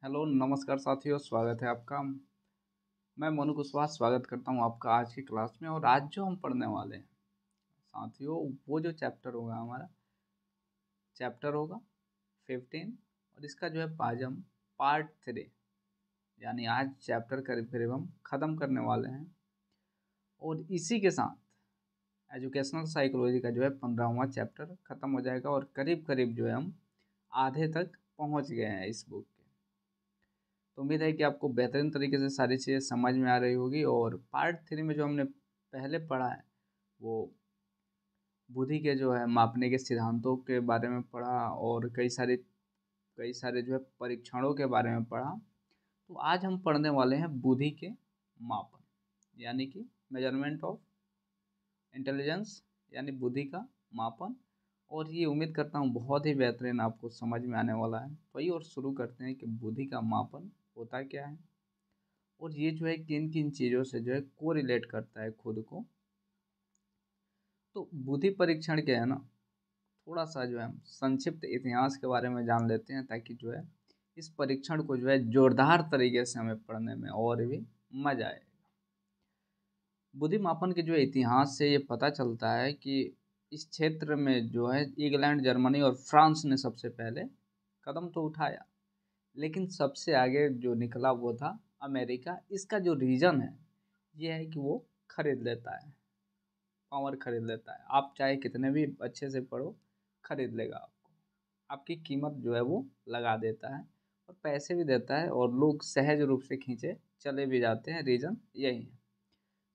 Hello, नमस्कार साथियों, स्वागत है आपका। मैं मनु कुशवाहा स्वागत करता हूँ आपका आज की क्लास में। और आज जो हम पढ़ने वाले हैं साथियों, वो जो चैप्टर होगा हमारा, चैप्टर होगा 15। और इसका जो है आज हम पार्ट 3 यानी आज चैप्टर करीब करीब हम ख़त्म करने वाले हैं। और इसी के साथ एजुकेशनल साइकोलॉजी का जो है 15वां चैप्टर ख़त्म हो जाएगा और करीब करीब जो है हम आधे तक पहुँच गए हैं इस बुक। तो उम्मीद है कि आपको बेहतरीन तरीके से सारी चीज़ें समझ में आ रही होगी। और पार्ट 3 में जो हमने पहले पढ़ा है वो बुद्धि के जो है मापने के सिद्धांतों के बारे में पढ़ा और कई सारे जो है परीक्षणों के बारे में पढ़ा। तो आज हम पढ़ने वाले हैं बुद्धि के मापन यानी कि मेजरमेंट ऑफ इंटेलिजेंस यानी बुद्धि का मापन। और ये उम्मीद करता हूँ बहुत ही बेहतरीन आपको समझ में आने वाला है। तो आइए और शुरू करते हैं कि बुद्धि का मापन होता क्या है और ये जो है किन किन चीज़ों से जो है कोरिलेट करता है खुद को। तो बुद्धि परीक्षण क्या है ना, थोड़ा सा जो है हम संक्षिप्त इतिहास के बारे में जान लेते हैं ताकि जो है इस परीक्षण को जो है जोरदार तरीके से हमें पढ़ने में और भी मजा आए। बुद्धि मापन के जो इतिहास से ये पता चलता है कि इस क्षेत्र में जो है इंग्लैंड, जर्मनी और फ्रांस ने सबसे पहले कदम तो उठाया, लेकिन सबसे आगे जो निकला वो था अमेरिका। इसका जो रीज़न है ये है कि वो खरीद लेता है, पावर खरीद लेता है। आप चाहे कितने भी अच्छे से पढ़ो, खरीद लेगा आपको, आपकी कीमत जो है वो लगा देता है और पैसे भी देता है और लोग सहज रूप से खींचे चले भी जाते हैं। रीज़न यही है।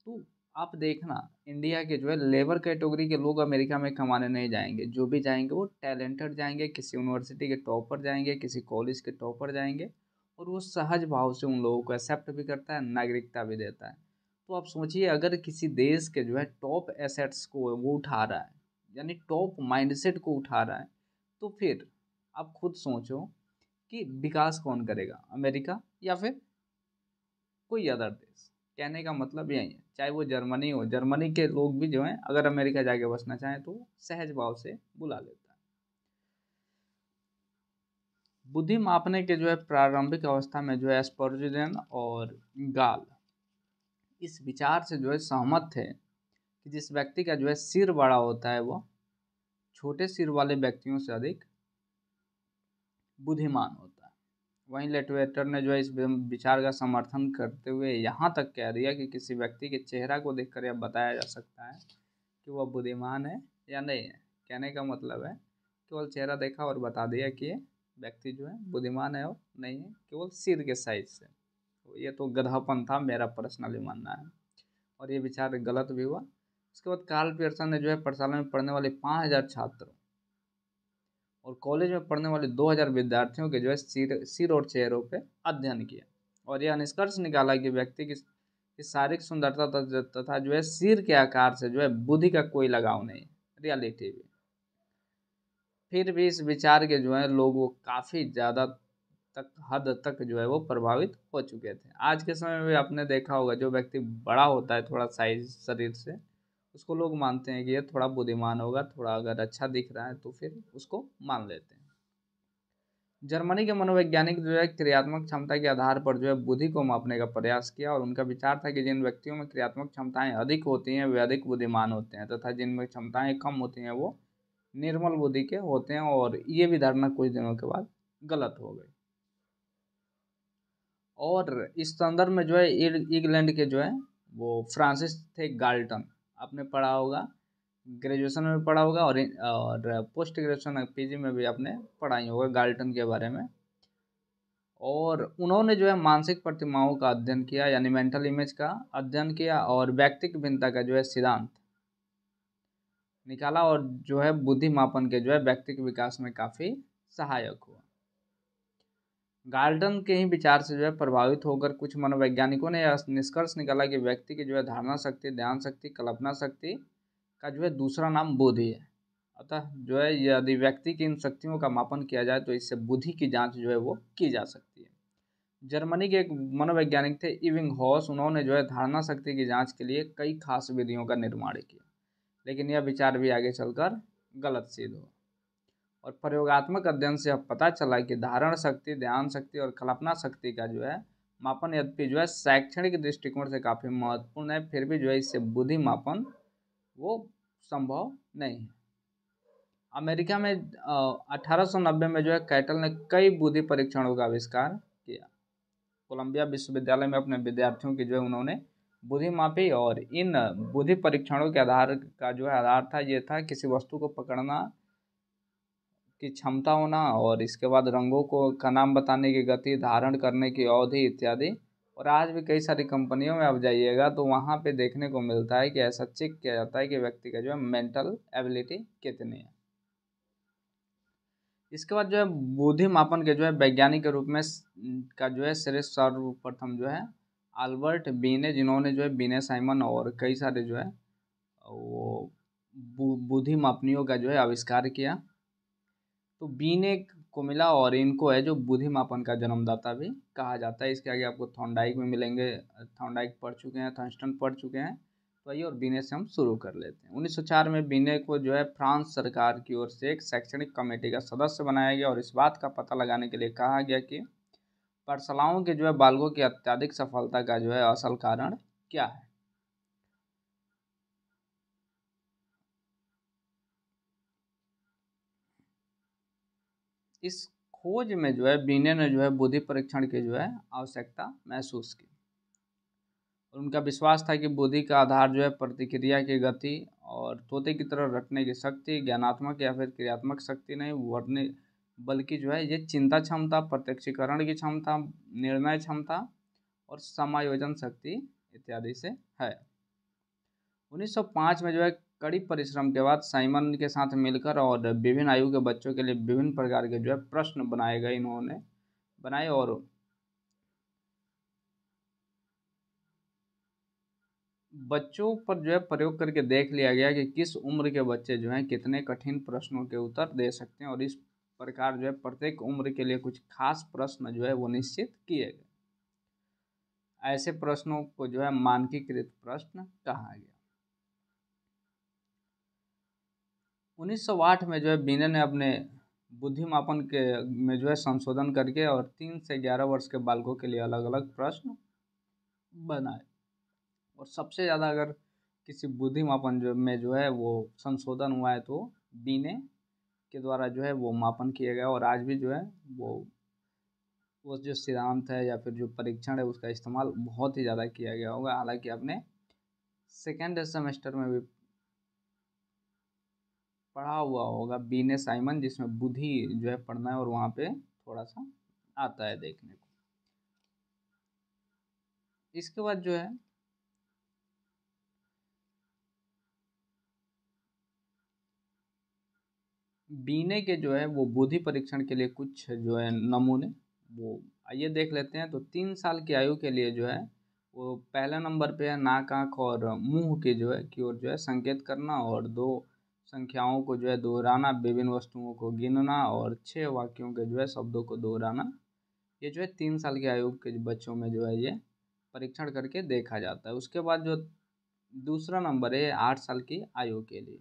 तो आप देखना, इंडिया के जो है लेबर कैटेगरी के लोग अमेरिका में कमाने नहीं जाएंगे। जो भी जाएंगे वो टैलेंटेड जाएंगे, किसी यूनिवर्सिटी के टॉपर जाएंगे, किसी कॉलेज के टॉपर जाएंगे। और वो सहज भाव से उन लोगों को एक्सेप्ट भी करता है, नागरिकता भी देता है। तो आप सोचिए, अगर किसी देश के जो है टॉप एसेट्स को वो उठा रहा है यानी टॉप माइंडसेट को उठा रहा है, तो फिर आप खुद सोचो कि विकास कौन करेगा, अमेरिका या फिर कोई अदर देश। कहने का मतलब यही है, चाहे वो जर्मनी हो, जर्मनी के लोग भी जो हैं अगर अमेरिका जाके बसना चाहें तो सहज भाव से बुला लेता है। बुद्धि मापने के जो है प्रारंभिक अवस्था में जो है स्पर्जुलिन और गाल इस विचार से जो है सहमत थे कि जिस व्यक्ति का जो है सिर बड़ा होता है वो छोटे सिर वाले व्यक्तियों से अधिक बुद्धिमान होता है। वहीं लेटवेटर ने जो है इस विचार का समर्थन करते हुए यहाँ तक कह दिया कि किसी व्यक्ति के चेहरा को देखकर यह बताया जा सकता है कि वह बुद्धिमान है या नहीं है। कहने का मतलब है केवल चेहरा देखा और बता दिया कि ये व्यक्ति जो है बुद्धिमान है और नहीं है केवल सिर के साइज से। तो ये तो गधापन था, मेरा पर्सनली मानना है। और ये विचार गलत भी हुआ। उसके बाद कार्ल पियर्सन ने जो है प्रशाला में पढ़ने वाले 5,000 छात्रों और कॉलेज में पढ़ने वाले 2,000 विद्यार्थियों के जो है सिर और चेहरों पे अध्ययन किया और यह निष्कर्ष निकाला कि व्यक्ति की शारीरिक सुंदरता तथा जो है सिर के आकार से जो है बुद्धि का कोई लगाव नहीं, रियलिटी भी। फिर भी इस विचार के जो है लोग वो काफ़ी ज़्यादा हद तक जो है वो प्रभावित हो चुके थे। आज के समय में भी आपने देखा होगा, जो व्यक्ति बड़ा होता है थोड़ा साइज शरीर से, उसको लोग मानते हैं कि ये थोड़ा बुद्धिमान होगा, थोड़ा अगर अच्छा दिख रहा है तो फिर उसको मान लेते हैं। जर्मनी के मनोवैज्ञानिक जो है क्रियात्मक क्षमता के आधार पर जो है बुद्धि को मापने का प्रयास किया और उनका विचार था कि जिन व्यक्तियों में क्रियात्मक क्षमताएं अधिक होती हैं वे अधिक बुद्धिमान होते हैं तथा जिनमें क्षमताएं कम होती हैं वो निर्मल बुद्धि के होते हैं। और ये भी धारणा कुछ दिनों के बाद गलत हो गई। और इस संदर्भ में जो है इंग्लैंड के जो है वो फ्रांसिस थे गाल्टन, आपने पढ़ा होगा, ग्रेजुएशन में पढ़ा होगा और पोस्ट ग्रेजुएशन पीजी में भी आपने पढ़ा ही होगा गाल्टन के बारे में। और उन्होंने जो है मानसिक प्रतिमाओं का अध्ययन किया यानी मेंटल इमेज का अध्ययन किया और व्यक्तिक भिन्नता का जो है सिद्धांत निकाला और जो है बुद्धि मापन के जो है व्यक्तिक विकास में काफ़ी सहायक हुआ। गार्डन के ही विचार से जो है प्रभावित होकर कुछ मनोवैज्ञानिकों ने यह निष्कर्ष निकाला कि व्यक्ति की जो है धारणा शक्ति, ध्यान शक्ति, कल्पना शक्ति का जो है दूसरा नाम बुद्धि है। अतः जो है यदि व्यक्ति की इन शक्तियों का मापन किया जाए तो इससे बुद्धि की जांच जो है वो की जा सकती है। जर्मनी के एक मनोवैज्ञानिक थे इविंगहॉस, उन्होंने जो है धारणा शक्ति की जांच के लिए कई खास विधियों का निर्माण किया, लेकिन यह विचार भी आगे चलकर गलत सिद्ध हुआ। और प्रयोगात्मक अध्ययन से अब पता चला कि धारण शक्ति, ध्यान शक्ति और कल्पना शक्ति का जो है मापन यद्यपि जो है शैक्षणिक दृष्टिकोण से काफ़ी महत्वपूर्ण है, फिर भी जो है इससे बुद्धि मापन वो संभव नहीं है। अमेरिका में 1890 में जो है कैटल ने कई बुद्धि परीक्षणों का आविष्कार किया। कोलंबिया विश्वविद्यालय में अपने विद्यार्थियों की जो है उन्होंने बुद्धि मापी, और इन बुद्धि परीक्षणों के आधार का जो है आधार था ये था किसी वस्तु को पकड़ना की क्षमता होना, और इसके बाद रंगों को का नाम बताने की गति, धारण करने की अवधि इत्यादि। और आज भी कई सारी कंपनियों में आप जाइएगा तो वहाँ पे देखने को मिलता है कि ऐसा चेक किया जाता है कि व्यक्ति का जो है मेंटल एबिलिटी कितनी है। इसके बाद जो है बुद्धि मापन के जो है वैज्ञानिक के रूप में का जो है श्रेष्ठ सर्वप्रथम जो है अल्बर्ट बीने, जिन्होंने जो है बीने साइमन और कई सारे जो है वो बुद्धि मापनियों का जो है आविष्कार किया। तो बीने को मिला, और इनको है जो बुद्धि मापन का जन्मदाता भी कहा जाता है। इसके आगे आपको थॉर्नडाइक में मिलेंगे, थॉर्नडाइक पढ़ चुके हैं, थर्स्टन पढ़ चुके हैं। तो आइए और बीने से हम शुरू कर लेते हैं। 1904 में बीने को जो है फ्रांस सरकार की ओर से एक शैक्षणिक कमेटी का सदस्य बनाया गया, और इस बात का पता लगाने के लिए कहा गया कि पाठशालाओं के जो है बालकों की अत्यधिक सफलता का जो है असल कारण क्या है। इस खोज में जो है बीने ने जो है बुद्धि परीक्षण की जो है आवश्यकता महसूस की, और उनका विश्वास था कि बुद्धि का आधार जो है प्रतिक्रिया की गति और तोते की तरह रटने की शक्ति, ज्ञानात्मक या फिर क्रियात्मक शक्ति नहीं वर्णने, बल्कि जो है ये चिंता क्षमता, प्रत्यक्षीकरण की क्षमता, निर्णय क्षमता और समायोजन शक्ति इत्यादि से है। 1905 में जो है कड़ी परिश्रम के बाद साइमन के साथ मिलकर और विभिन्न आयु के बच्चों के लिए विभिन्न प्रकार के जो है प्रश्न बनाए गए, इन्होंने बनाए, और बच्चों पर जो है प्रयोग करके देख लिया गया कि किस उम्र के बच्चे जो हैं कितने कठिन प्रश्नों के उत्तर दे सकते हैं, और इस प्रकार जो है प्रत्येक उम्र के लिए कुछ खास प्रश्न जो है वो निश्चित किए गए। ऐसे प्रश्नों को जो है मानकीकृत प्रश्न कहा गया। 1908 में जो है बीने ने अपने बुद्धि मापन के में जो है संशोधन करके और 3 से 11 वर्ष के बालकों के लिए अलग अलग प्रश्न बनाए। और सबसे ज़्यादा अगर किसी बुद्धि मापन जो है वो संशोधन हुआ है तो बीने के द्वारा जो है वो मापन किया गया, और आज भी जो है वो जो सिद्धांत है या फिर जो परीक्षण है उसका इस्तेमाल बहुत ही ज़्यादा किया गया होगा। हालांकि आपने सेकेंड सेमेस्टर में भी पढ़ा हुआ होगा बीने साइमन, जिसमें बुद्धि जो है पढ़ना है, और वहाँ पे थोड़ा सा आता है देखने को। इसके बाद जो है बीने के जो है वो बुद्धि परीक्षण के लिए कुछ जो है नमूने वो आइए देख लेते हैं। तो 3 साल की आयु के लिए जो है वो पहले नंबर पे है नाक, आँख और मुंह की जो है की ओर जो है संकेत करना, और 2 संख्याओं को जो है दोहराना, विभिन्न वस्तुओं को गिनना, और 6 वाक्यों के जो है शब्दों को दोहराना। ये जो है 3 साल की आयु के बच्चों में जो है ये परीक्षण करके देखा जाता है। उसके बाद जो दूसरा नंबर है 8 साल की आयु के लिए,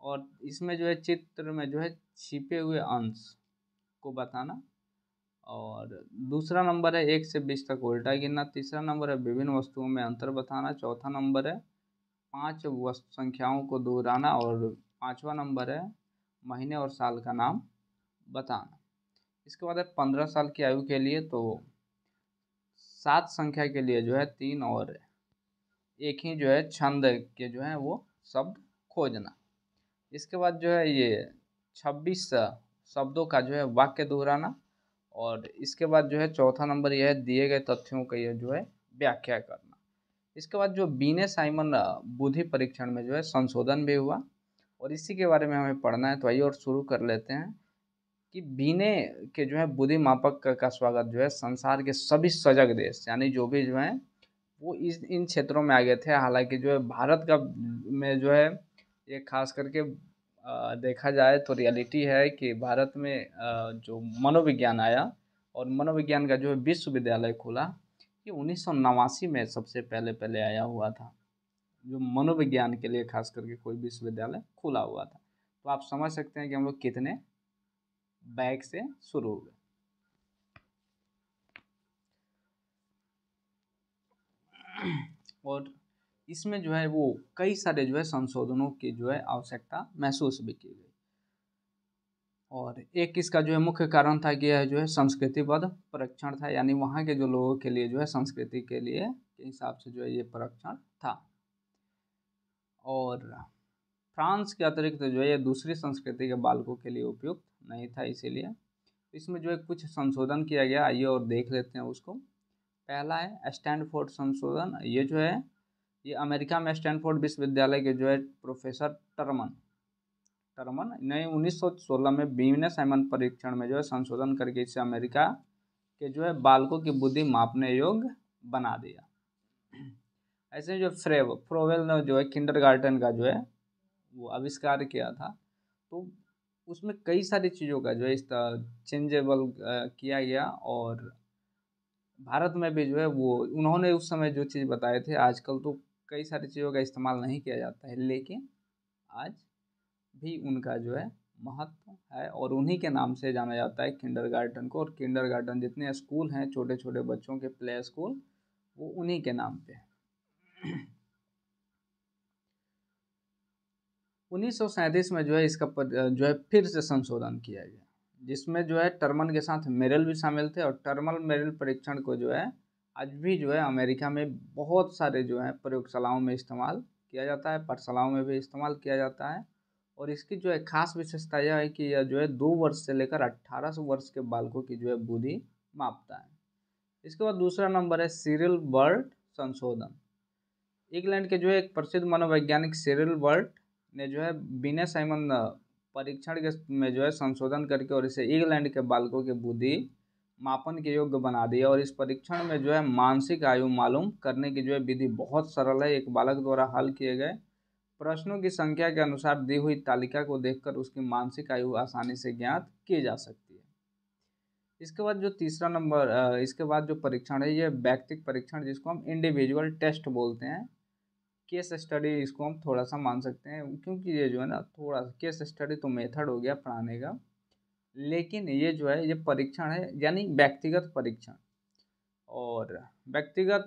और इसमें जो है चित्र में जो है छिपे हुए अंश को बताना। और दूसरा नंबर है 1 से 20 तक उल्टा गिनना। तीसरा नंबर है विभिन्न वस्तुओं में अंतर बताना। चौथा नंबर है 5 वस्तु संख्याओं को दोहराना, और 5वां नंबर है महीने और साल का नाम बताना। इसके बाद है 15 साल की आयु के लिए, तो 7 संख्या के लिए जो है 3 और एक ही जो है छंद के जो है वो शब्द खोजना। इसके बाद जो है ये 26 शब्दों का जो है वाक्य दोहराना, और इसके बाद जो है चौथा नंबर यह है दिए गए तथ्यों का ये जो है व्याख्या करना। इसके बाद जो बीने साइमन बुद्धि परीक्षण में जो है संशोधन भी हुआ, और इसी के बारे में हमें पढ़ना है। तो आइए और शुरू कर लेते हैं कि बीने के जो है बुद्धि मापक का स्वागत जो है संसार के सभी सजग देश, यानी जो भी जो है वो इन क्षेत्रों में आ गए थे। हालांकि जो है भारत का में जो है ये खास करके देखा जाए तो रियलिटी है कि भारत में जो मनोविज्ञान आया और मनोविज्ञान का जो है विश्वविद्यालय खुला, ये 1989 में सबसे पहले पहले आया हुआ था, जो मनोविज्ञान के लिए खास करके कोई विश्वविद्यालय खुला हुआ था। तो आप समझ सकते हैं कि हम लोग कितने बैक से शुरू हुए। और इसमें जो है वो कई सारे जो है संशोधनों की जो है आवश्यकता महसूस भी की गई। और एक इसका जो है मुख्य कारण था कि यह जो है संस्कृतिवाद परीक्षण था, यानी वहाँ के जो लोगों के लिए जो है संस्कृति के लिए के हिसाब से जो है ये परीक्षण था। और फ्रांस के अतिरिक्त जो है ये दूसरी संस्कृति के बालकों के लिए उपयुक्त नहीं था, इसीलिए इसमें जो है कुछ संशोधन किया गया। आइए और देख लेते हैं उसको। पहला है स्टैनफोर्ड संशोधन। ये जो है ये अमेरिका में स्टैनफोर्ड विश्वविद्यालय के जो है प्रोफेसर टर्मन ने 1916 में बीने साइमन परीक्षण में जो है संशोधन करके इसे अमेरिका के जो है बालकों की बुद्धि मापने योग्य बना दिया। ऐसे जो फ्रोवेल ने जो है किंडरगार्टन का जो है वो आविष्कार किया था, तो उसमें कई सारी चीज़ों का जो है इस चेंजेबल किया गया। और भारत में भी जो है वो उन्होंने उस समय जो चीज़ बताए थे, आजकल तो कई सारी चीज़ों का इस्तेमाल नहीं किया जाता है, लेकिन आज भी उनका जो है महत्व है और उन्हीं के नाम से जाना जाता है किंडरगार्टन को। और किंडरगार्टन जितने स्कूल हैं छोटे छोटे बच्चों के प्ले स्कूल, वो उन्हीं के नाम पे है। 1937 में जो है इसका जो है फिर से संशोधन किया गया, जिसमें जो है टर्मन के साथ मेरिल भी शामिल थे। और टर्मल मेरिल परीक्षण को जो है आज भी जो है अमेरिका में बहुत सारे जो है प्रयोगशालाओं में इस्तेमाल किया जाता है, पाठशालाओं में भी इस्तेमाल किया जाता है। और इसकी जो है खास विशेषता यह है कि यह जो है 2 वर्ष से लेकर 18 वर्ष के बालकों की जो है बुद्धि मापता है। इसके बाद दूसरा नंबर है सिरिल बर्ट संशोधन। इंग्लैंड के जो है एक प्रसिद्ध मनोवैज्ञानिक सिरिल बर्ट ने जो है बिना साइमन परीक्षण के में जो है संशोधन करके और इसे इंग्लैंड के बालकों की बुद्धि मापन के योग्य बना दिया। और इस परीक्षण में जो है मानसिक आयु मालूम करने की जो है विधि बहुत सरल है। एक बालक द्वारा हल किए गए प्रश्नों की संख्या के अनुसार दी हुई तालिका को देखकर उसकी मानसिक आयु आसानी से ज्ञात की जा सकती है। इसके बाद जो तीसरा नंबर इसके बाद जो परीक्षण है ये व्यक्तिगत परीक्षण, जिसको हम इंडिविजुअल टेस्ट बोलते हैं। केस स्टडी इसको हम थोड़ा सा मान सकते हैं, क्योंकि ये जो है ना थोड़ा केस स्टडी तो मेथड हो गया पढ़ाने का, लेकिन ये जो है ये परीक्षण है यानी व्यक्तिगत परीक्षण। और व्यक्तिगत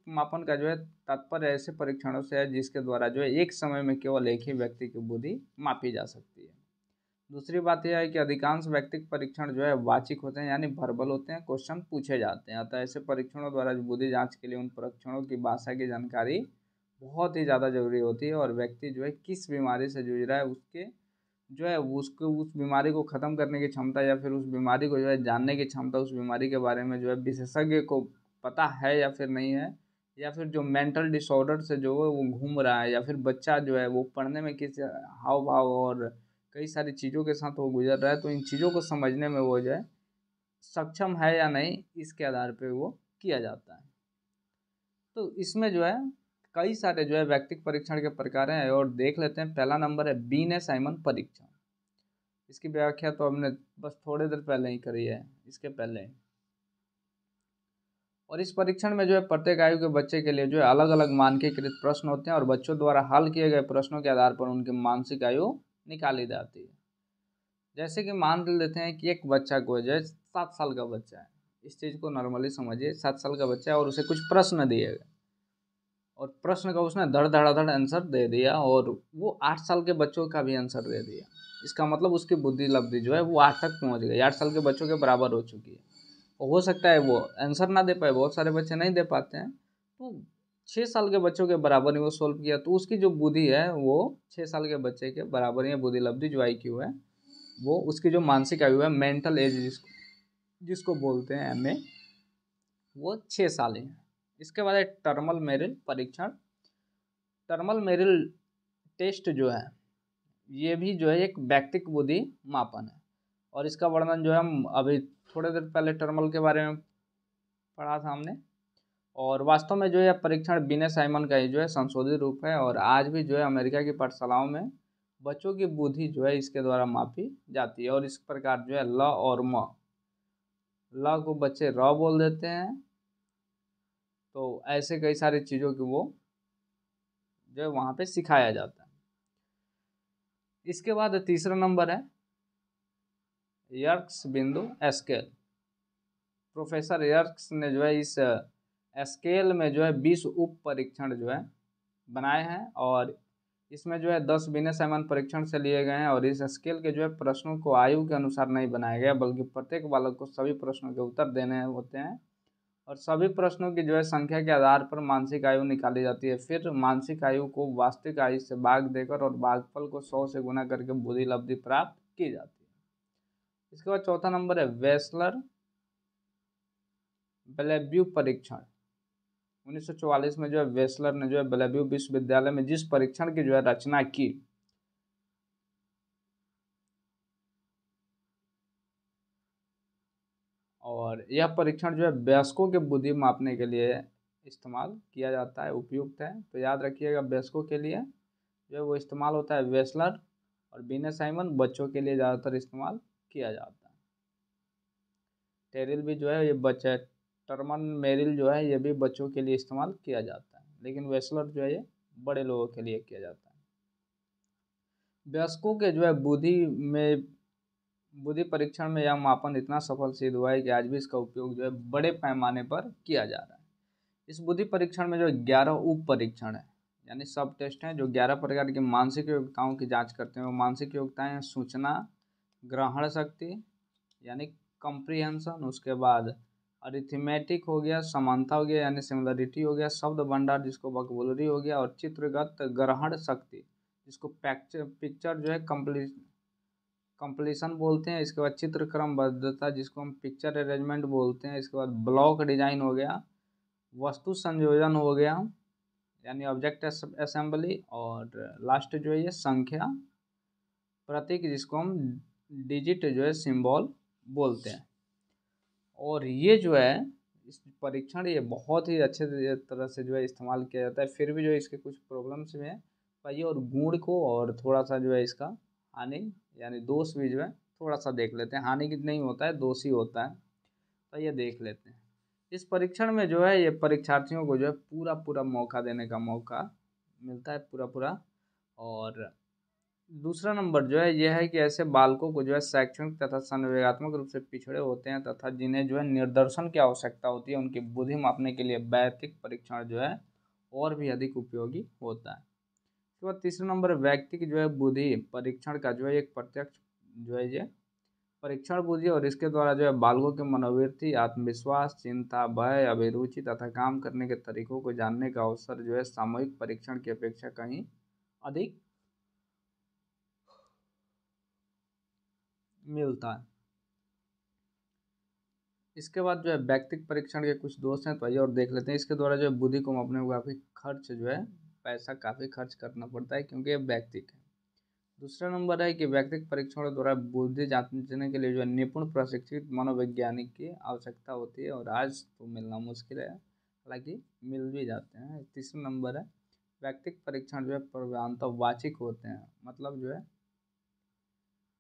मापन का जो है तात्पर्य ऐसे परीक्षणों से है जिसके द्वारा जो है एक समय में केवल एक ही व्यक्ति की बुद्धि मापी जा सकती है। दूसरी बात यह है कि अधिकांश व्यक्तिगत परीक्षण जो है वाचिक होते हैं, यानी वर्बल होते हैं, क्वेश्चन पूछे जाते हैं। अतः ऐसे परीक्षणों द्वारा बुद्धि जांच के लिए उन परीक्षणों की भाषा की जानकारी बहुत ही ज़्यादा जरूरी होती है। और व्यक्ति जो है किस बीमारी से जूझ रहा है उसके जो है उसको उस बीमारी को ख़त्म करने की क्षमता या फिर उस बीमारी को जो है जानने की क्षमता, उस बीमारी के बारे में जो है विशेषज्ञ को पता है या फिर नहीं है, या फिर जो मेंटल डिसऑर्डर से जो है वो घूम रहा है, या फिर बच्चा जो है वो पढ़ने में किस हाव भाव और कई सारी चीज़ों के साथ वो गुजर रहा है, तो इन चीज़ों को समझने में वो जो है सक्षम है या नहीं, इसके आधार पर वो किया जाता है। तो इसमें जो है कई सारे जो है व्यक्तिगत परीक्षण के प्रकार हैं और देख लेते हैं। पहला नंबर है बीने साइमन परीक्षण। इसकी व्याख्या तो हमने बस थोड़ी देर पहले ही करी है, इसके पहले ही। और इस परीक्षण में जो है प्रत्येक आयु के बच्चे के लिए जो है अलग अलग मानकीकृत प्रश्न होते हैं और बच्चों द्वारा हल किए गए प्रश्नों के आधार पर उनकी मानसिक आयु निकाली जाती है। जैसे कि मान लेते हैं कि एक बच्चा को जो है 7 साल का बच्चा है, इस चीज़ को नॉर्मली समझिए, 7 साल का बच्चा है और उसे कुछ प्रश्न दिए गए और प्रश्न का उसने धड़ आंसर दे दिया और वो 8 साल के बच्चों का भी आंसर दे दिया। इसका मतलब उसकी बुद्धि लब्धि जो है वो 8 तक पहुंच गई, 8 साल के बच्चों के बराबर हो चुकी है। हो सकता है वो आंसर ना दे पाए, बहुत सारे बच्चे नहीं दे पाते हैं, तो 6 साल के बच्चों के बराबर ही वो सोल्व किया, तो उसकी जो बुद्धि है वो 6 साल के बच्चे के बराबर ही है। बुद्धि लब्धि जो IQ है वो उसकी जो मानसिक आयु है, मेंटल एज जिसको बोलते हैं MA, वो 6 साल ही है। इसके बाद है टर्मल मेरिल परीक्षण। टर्मल मेरिल टेस्ट जो है ये भी जो है एक व्यक्तिगत बुद्धि मापन है और इसका वर्णन जो है हम अभी थोड़ी देर पहले टर्मल के बारे में पढ़ा था हमने। और वास्तव में जो है परीक्षण बिने साइमन का ही जो है संशोधित रूप है और आज भी जो है अमेरिका की पाठशालाओं में बच्चों की बुद्धि जो है इसके द्वारा मापी जाती है। और इस प्रकार जो है ल और म, ल को बच्चे र बोल देते हैं, तो ऐसे कई सारी चीज़ों की वो जो है वहाँ पे सिखाया जाता है। इसके बाद तीसरा नंबर है यर्क्स बिंदु स्केल। प्रोफेसर यर्क्स ने जो है इस स्केल में जो है 20 उप परीक्षण जो है बनाए हैं और इसमें जो है 10 बिना समान परीक्षण से लिए गए हैं और इस स्केल के जो है प्रश्नों को आयु के अनुसार नहीं बनाया गया बल्कि प्रत्येक बालक को सभी प्रश्नों के उत्तर देने होते हैं और सभी प्रश्नों की जो है संख्या के आधार पर मानसिक आयु निकाली जाती है। फिर मानसिक आयु को वास्तविक आयु से भाग देकर और भागफल को 100 से गुना करके बुद्धि लब्धि प्राप्त की जाती है। इसके बाद चौथा नंबर है वेस्लर बेलेव्यू परीक्षण। 1944 में जो है वेस्लर ने जो है बेलेव्यू विश्वविद्यालय में जिस परीक्षण की जो है रचना की और यह परीक्षण जो है वयस्कों के बुद्धि मापने के लिए इस्तेमाल किया जाता है, उपयुक्त है। तो याद रखिएगा वयस्कों के लिए जो है वो इस्तेमाल होता है वेस्लर और बीने साइमन बच्चों के लिए ज़्यादातर इस्तेमाल किया जाता है। टेरिल भी जो है ये बच्चे टर्मन मेरिल जो है ये भी बच्चों के लिए इस्तेमाल किया जाता है लेकिन वेस्लर जो है ये बड़े लोगों के लिए किया जाता है। वयस्कों के जो है बुद्धि परीक्षण में यह मापन इतना सफल सिद्ध हुआ है कि आज भी इसका उपयोग जो है बड़े पैमाने पर किया जा रहा है। इस बुद्धि परीक्षण में जो 11 उप परीक्षण है यानी सब टेस्ट हैं जो 11 प्रकार की मानसिक योग्यताओं की जांच करते हैं। वो मानसिक योग्यताएं हैं सूचना ग्रहण शक्ति यानी कंप्रीहेंशन, उसके बाद अरिथमेटिक हो गया, समानता हो गया यानी सिमिलरिटी हो गया, शब्द भंडार जिसको वोकैबुलरी हो गया और चित्रगत ग्रहण शक्ति जिसको पिक्चर जो है कंप्लीशन बोलते हैं। इसके बाद चित्र क्रमबद्धता जिसको हम पिक्चर अरेंजमेंट बोलते हैं। इसके बाद ब्लॉक डिजाइन हो गया, वस्तु संयोजन हो गया यानी ऑब्जेक्ट असेंबली और लास्ट जो है ये संख्या प्रतीक जिसको हम डिजिट जो है सिंबल बोलते हैं। और ये जो है इस परीक्षण ये बहुत ही अच्छे तरह से जो है इस्तेमाल किया जाता है। फिर भी जो है इसके कुछ प्रॉब्लम्स भी हैं पाइए और गुण को और थोड़ा सा जो है इसका हानि यानी दोष भी जो है थोड़ा सा देख लेते हैं। हानि की नहीं होता है, दोष ही होता है, तो ये देख लेते हैं। इस परीक्षण में जो है ये परीक्षार्थियों को जो है पूरा पूरा मौका देने का मौका मिलता है, पूरा पूरा। और दूसरा नंबर जो है यह है कि ऐसे बालकों को जो है शैक्षणिक तथा संवेगात्मक रूप से पिछड़े होते हैं तथा जिन्हें जो है निर्देशन की आवश्यकता होती है उनकी बुद्धि मापने के लिए वैयक्तिक परीक्षण जो है और भी अधिक उपयोगी होता है। उसके बाद तीसरा नंबर व्यक्ति की जो है बुद्धि परीक्षण का जो है एक प्रत्यक्ष जो है ये परीक्षण बुद्धि और इसके द्वारा जो है बालकों के मनोवृत्ति, आत्मविश्वास, चिंता, भय, अभिरुचि तथा काम करने के तरीकों को जानने का अवसर जो है सामूहिक परीक्षण की अपेक्षा कहीं अधिक मिलता है। इसके बाद जो है व्यक्तिक परीक्षण के कुछ दोष हैं तो आइए और देख लेते हैं। इसके द्वारा जो है बुद्धि को मापने में काफ़ी खर्च जो है पैसा काफ़ी खर्च करना पड़ता है क्योंकि ये व्यक्तिक है। दूसरा नंबर है कि व्यक्तिक परीक्षणों द्वारा बुद्धि जांचने के लिए जो है निपुण प्रशिक्षित मनोवैज्ञानिक की आवश्यकता होती है और आज तो मिलना मुश्किल है, हालांकि मिल भी जाते हैं। तीसरा नंबर है व्यक्तिक परीक्षण जो है प्रमाणवाचिक होते हैं, मतलब जो है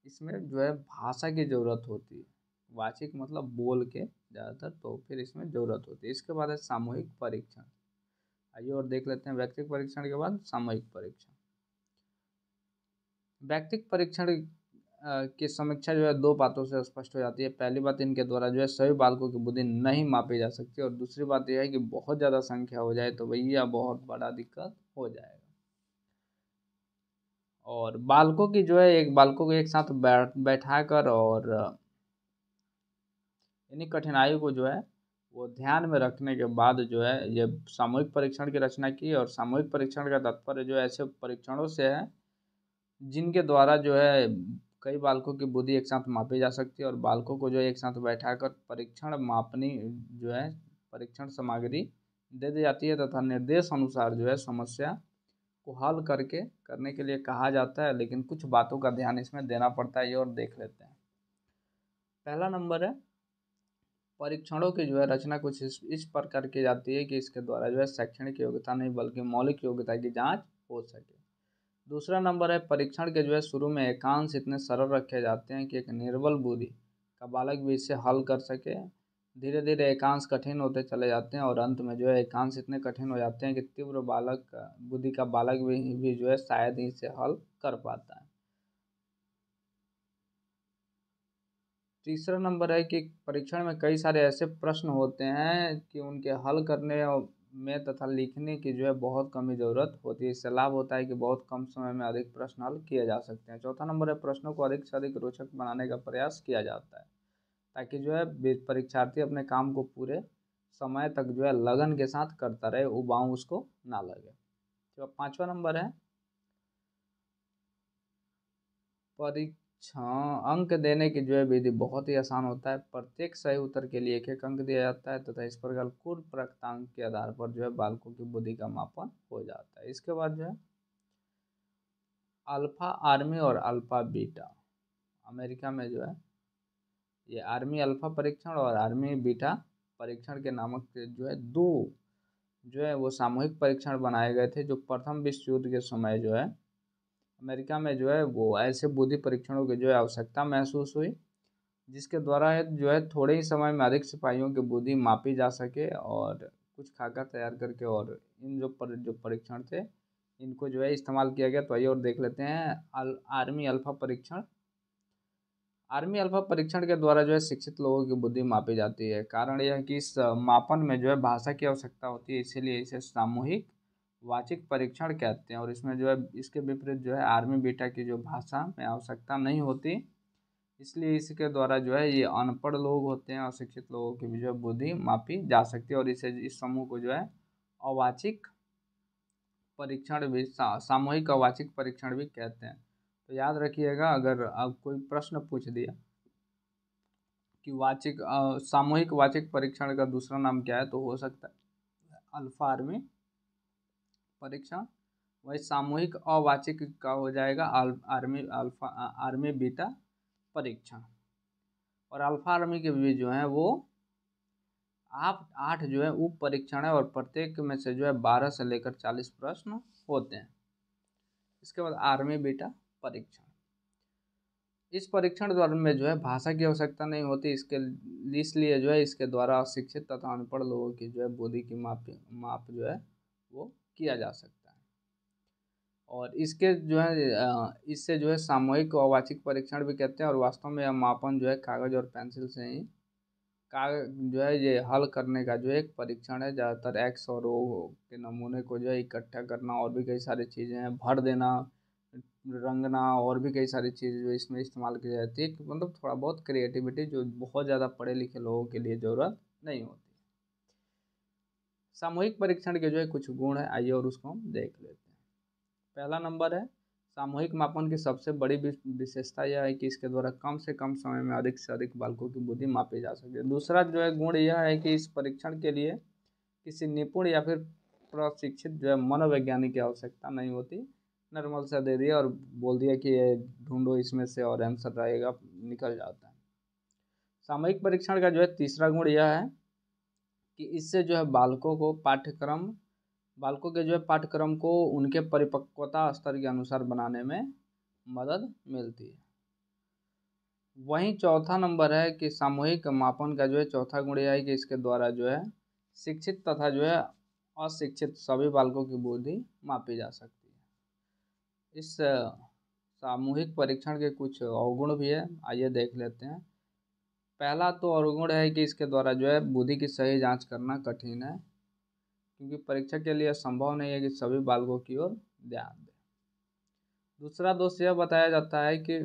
इसमें जो है भाषा की ज़रूरत होती है। वाचिक मतलब बोल के ज़्यादातर, तो फिर इसमें ज़रूरत होती है। इसके बाद है सामूहिक परीक्षण। आइए और देख लेते हैं व्यक्तिगत परीक्षण के बाद सामूहिक परीक्षण। व्यक्तिगत परीक्षण की समीक्षा जो है दो बातों से स्पष्ट हो जाती है। पहली बात, इनके द्वारा जो है सभी बालकों की बुद्धि नहीं मापी जा सकती और दूसरी बात यह है कि बहुत ज़्यादा संख्या हो जाए तो भैया बहुत बड़ा दिक्कत हो जाएगा। और बालकों की जो है एक बालकों को एक साथ बैठा कर और इन्हीं कठिनाइयों को जो है वो ध्यान में रखने के बाद जो है ये सामूहिक परीक्षण की रचना की। और सामूहिक परीक्षण का तात्पर्य जो है ऐसे परीक्षणों से है जिनके द्वारा जो है कई बालकों की बुद्धि एक साथ मापी जा सकती है और बालकों को जो है एक साथ बैठाकर परीक्षण मापनी जो है परीक्षण सामग्री दे दी जाती है तथा निर्देश अनुसार जो है समस्या को हल करने के लिए कहा जाता है। लेकिन कुछ बातों का ध्यान इसमें देना पड़ता है, ये और देख लेते हैं। पहला नंबर है परीक्षणों की जो है रचना कुछ इस प्रकार की जाती है कि इसके द्वारा जो है शैक्षणिक योग्यता नहीं बल्कि मौलिक योग्यता की जांच हो सके। दूसरा नंबर है परीक्षण के जो है शुरू में एकांश इतने सरल रखे जाते हैं कि एक निर्बल बुद्धि का बालक भी इसे हल कर सके। धीरे धीरे एकांश कठिन होते चले जाते हैं और अंत में जो है एकांश इतने कठिन हो जाते हैं कि तीव्र बुद्धि का बालक भी जो है शायद ही इसे हल कर पाता है। तीसरा नंबर है कि परीक्षण में कई सारे ऐसे प्रश्न होते हैं कि उनके हल करने में तथा लिखने की जो है बहुत कम ही ज़रूरत होती है। इससे लाभ होता है कि बहुत कम समय में अधिक प्रश्न हल किए जा सकते हैं। चौथा नंबर है प्रश्नों को अधिक से अधिक रोचक बनाने का प्रयास किया जाता है, ताकि जो है परीक्षार्थी अपने काम को पूरे समय तक जो है लगन के साथ करता रहे, उबाऊ उसको ना लगे। तो पांचवा नंबर है परीक्षा अंक देने की जो है विधि बहुत ही आसान होता है। प्रत्येक सही उत्तर के लिए एक एक अंक दिया जाता है तथा इस प्रकार कुल प्राप्तांक के आधार पर जो है बालकों की बुद्धि का मापन हो जाता है। इसके बाद जो है अल्फा आर्मी और अल्फा बीटा, अमेरिका में जो है ये आर्मी अल्फा परीक्षण और आर्मी बीटा परीक्षण के नामक जो है दो जो है वो सामूहिक परीक्षण बनाए गए थे, जो प्रथम विश्व युद्ध के समय जो है अमेरिका में जो है वो ऐसे बुद्धि परीक्षणों की जो है आवश्यकता महसूस हुई, जिसके द्वारा है जो है थोड़े ही समय में अधिक सिपाहियों की बुद्धि मापी जा सके। और कुछ खाका तैयार करके और इन जो परीक्षण थे इनको जो है इस्तेमाल किया गया। तो आइए और देख लेते हैं आर्मी अल्फा परीक्षण। आर्मी अल्फा परीक्षण के द्वारा जो है शिक्षित लोगों की बुद्धि मापी जाती है। कारण यह है कि इस मापन में जो है भाषा की आवश्यकता होती है, इसीलिए इसे सामूहिक वाचिक परीक्षण कहते हैं। और इसमें जो है इसके विपरीत जो है आर्मी बीटा की जो भाषा में आवश्यकता नहीं होती, इसलिए इसके द्वारा जो है ये अनपढ़ लोग होते हैं, अशिक्षित लोगों की भी जो है बुद्धि मापी जा सकती है। और इसे इस समूह को जो है अवाचिक परीक्षण भी सामूहिक अवाचिक परीक्षण भी कहते हैं। तो याद रखिएगा, अगर अब कोई प्रश्न पूछ दिया कि सामूहिक वाचिक परीक्षण का दूसरा नाम क्या है, तो हो सकता है अल्फा आर्मी परीक्षण। वही सामूहिक अवाचिक का हो जाएगा आर्मी बीटा परीक्षण। और अल्फा आर्मी के भी जो है वो आप 8 जो है उप परीक्षण है, और प्रत्येक में से जो है 12 से लेकर 40 प्रश्न होते हैं। इसके बाद आर्मी बीटा परीक्षण। इस परीक्षण द्वारा में जो है भाषा की आवश्यकता नहीं होती, इसलिए जो है इसके द्वारा अशिक्षित तथा अनपढ़ लोगों की जो है बुद्धि की माप जो है वो किया जा सकता है। और इसके जो है इससे जो है सामूहिक अवाचिक परीक्षण भी कहते हैं। और वास्तव में यह मापन जो है कागज और पेंसिल से ही कागज जो है ये हल करने का जो एक परीक्षण है। ज़्यादातर एक्स और ओ के नमूने को जो है इकट्ठा करना, और भी कई सारी चीज़ें हैं, भर देना, रंगना, और भी कई सारी चीज़ें जो इसमें इस्तेमाल की जाती है। मतलब थोड़ा बहुत क्रिएटिविटी जो बहुत ज़्यादा पढ़े लिखे लोगों के लिए ज़रूरत नहीं होती। सामूहिक परीक्षण के जो है कुछ गुण है, आइए और उसको हम देख लेते हैं। पहला नंबर है सामूहिक मापन की सबसे बड़ी विशेषता यह है कि इसके द्वारा कम से कम समय में अधिक से अधिक बालकों की बुद्धि मापी जा सकती है। दूसरा जो है गुण यह है कि इस परीक्षण के लिए किसी निपुण या फिर प्रशिक्षित जो है मनोवैज्ञानिक की आवश्यकता नहीं होती। नॉर्मल सा दे दिया और बोल दिया कि ये ढूंढो इसमें से और आंसर रहेगा, निकल जाता है। सामूहिक परीक्षण का जो है तीसरा गुण यह है कि इससे जो है बालकों के जो है पाठ्यक्रम को उनके परिपक्वता स्तर के अनुसार बनाने में मदद मिलती है। वहीं चौथा नंबर है कि सामूहिक मापन का जो है चौथा गुण यह है कि इसके द्वारा जो है शिक्षित तथा जो है अशिक्षित सभी बालकों की बुद्धि मापी जा सकती है। इस सामूहिक परीक्षण के कुछ अवगुण भी है, आइए देख लेते हैं। पहला तो अवगुण है कि इसके द्वारा जो है बुद्धि की सही जांच करना कठिन है, क्योंकि परीक्षा के लिए संभव नहीं है कि सभी बालकों की ओर ध्यान दें। दूसरा दोष यह बताया जाता है कि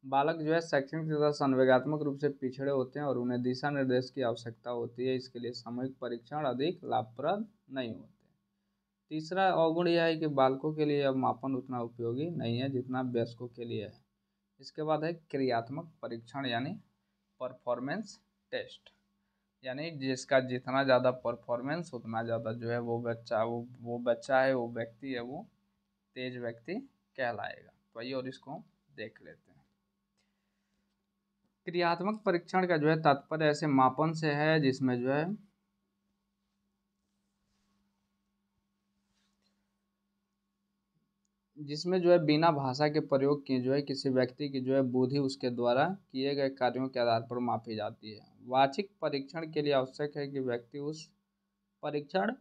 बालक जो है शैक्षणिक तथा संवेगात्मक रूप से पिछड़े होते हैं और उन्हें दिशा निर्देश की आवश्यकता होती है। इसके लिए सामूहिक परीक्षण अधिक लाभप्रद नहीं होते। तीसरा अवगुण यह है कि बालकों के लिए यह मापन उतना उपयोगी नहीं है जितना वयस्कों के लिए है। इसके बाद है क्रियात्मक परीक्षण यानी परफॉर्मेंस टेस्ट, यानी जिसका जितना ज़्यादा परफॉर्मेंस उतना ज़्यादा जो है वो बच्चा है, वो व्यक्ति है, वो तेज व्यक्ति कहलाएगा। तो आइए और इसको देख लेते हैं। क्रियात्मक परीक्षण का जो है तात्पर्य ऐसे मापन से है जिसमें जो है बिना भाषा के प्रयोग किए जो है किसी व्यक्ति की जो है बुद्धि उसके द्वारा किए गए कार्यों के आधार पर मापी जाती है। वाचिक परीक्षण के लिए आवश्यक है कि व्यक्ति उस परीक्षण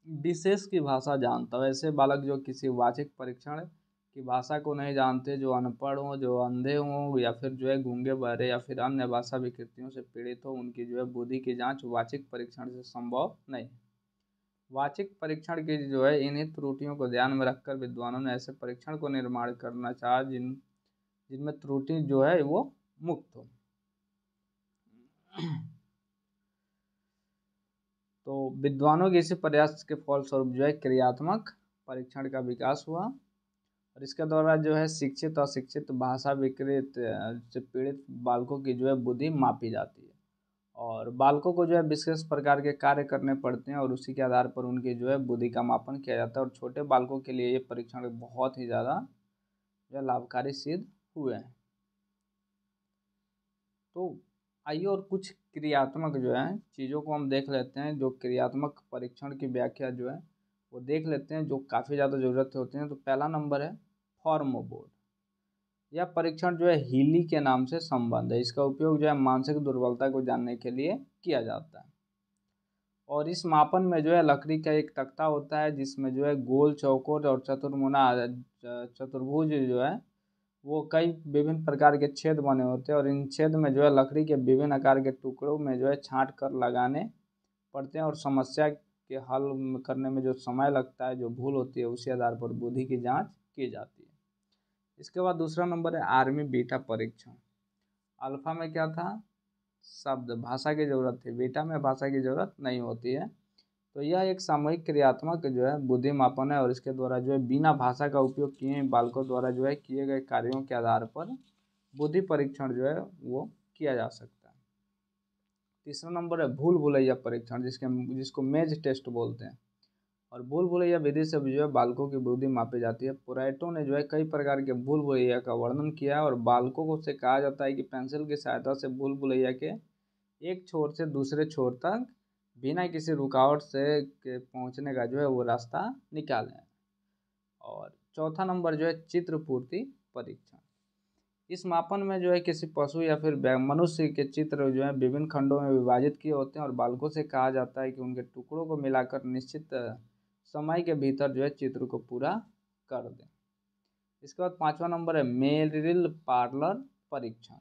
विशेष की भाषा जानता है। ऐसे बालक जो किसी वाचिक परीक्षण कि भाषा को नहीं जानते, जो अनपढ़ हों, जो अंधे हों, या फिर जो है गूंगे बहरे या फिर अन्य भाषा विकृतियों से पीड़ित हो, उनकी जो है बुद्धि की जांच वाचिक परीक्षण से संभव नहीं। वाचिक परीक्षण की जो है इन्हीं त्रुटियों को ध्यान में रखकर विद्वानों ने ऐसे परीक्षण को निर्माण करना चाहा जिनमें त्रुटि जो है वो मुक्त हो। तो विद्वानों के इसी प्रयास के फलस्वरूप जो है क्रियात्मक परीक्षण का विकास हुआ, और इसके द्वारा जो है शिक्षित अशिक्षित भाषा विकृत से पीड़ित बालकों की जो है बुद्धि मापी जाती है, और बालकों को जो है विशेष प्रकार के कार्य करने पड़ते हैं और उसी के आधार पर उनकी जो है बुद्धि का मापन किया जाता है, और छोटे बालकों के लिए ये परीक्षण बहुत ही ज़्यादा जो है लाभकारी सिद्ध हुए हैं। तो आइए और कुछ क्रियात्मक जो है चीज़ों को हम देख लेते हैं, जो क्रियात्मक परीक्षण की व्याख्या जो है वो देख लेते हैं, जो काफ़ी ज़्यादा ज़रूरत होती है। तो पहला नंबर है फॉर्म बोर्ड। यह परीक्षण जो है हीली के नाम से संबंध है। इसका उपयोग जो है मानसिक दुर्बलता को जानने के लिए किया जाता है, और इस मापन में जो है लकड़ी का एक तख्ता होता है जिसमें जो है गोल, चौकोर और चतुर्भुज जो है वो कई विभिन्न प्रकार के छेद बने होते हैं, और इन छेद में जो है लकड़ी के विभिन्न आकार के टुकड़ों में जो है छांट कर लगाने पड़ते हैं, और समस्या के हल करने में जो समय लगता है, जो भूल होती है, उसी आधार पर बुद्धि की जांच की जाती है। इसके बाद दूसरा नंबर है आर्मी बीटा परीक्षण। अल्फा में क्या था, शब्द भाषा की जरूरत थी, बीटा में भाषा की जरूरत नहीं होती है। तो यह एक सामूहिक क्रियात्मक जो है बुद्धि मापन है, और इसके द्वारा जो है बिना भाषा का उपयोग किए बालकों द्वारा जो है किए गए कार्यों के आधार पर बुद्धि परीक्षण जो है वो किया जा सकता है। तीसरा नंबर है भूल भुलैया परीक्षण, जिसको मेज टेस्ट बोलते हैं, और भूल भुलैया विधि से जो है बालकों की बुद्धि मापी जाती है। पुराइटो ने जो है कई प्रकार के भूल भुलैया का वर्णन किया है, और बालकों को से कहा जाता है कि पेंसिल की सहायता से भूल भुलैया के एक छोर से दूसरे छोर तक बिना किसी रुकावट से के पहुंचने का जो है वो रास्ता निकालें। और चौथा नंबर जो है चित्रपूर्ति परीक्षण। इस मापन में जो है किसी पशु या फिर मनुष्य के चित्र जो है विभिन्न खंडों में विभाजित किए होते हैं, और बालकों से कहा जाता है कि उनके टुकड़ों को मिलाकर निश्चित समय के भीतर जो है चित्र को पूरा कर दें। इसके बाद पांचवा नंबर है मेरिल पार्लर परीक्षण।